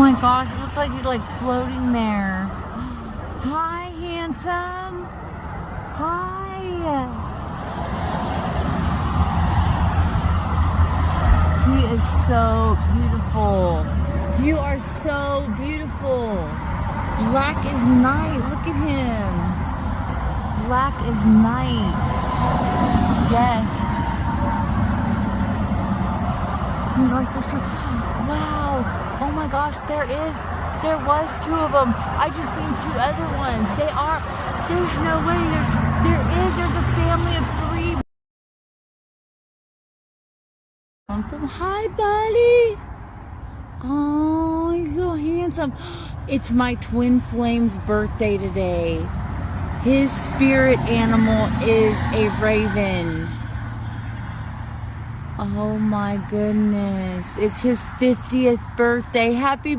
my gosh, it looks like he's like floating there. Hi, handsome. Hi. He is so beautiful. You are so beautiful. Black is night. Look at him. Black is night. Yes. Oh my gosh, there's two. Wow. Oh my gosh, there was two of them. I just seen two other ones. There's no way. There's a family of three. Hi, buddy. Oh, he's so handsome. It's my twin flame's birthday today. His spirit animal is a raven. Oh my goodness. It's his 50th birthday. Happy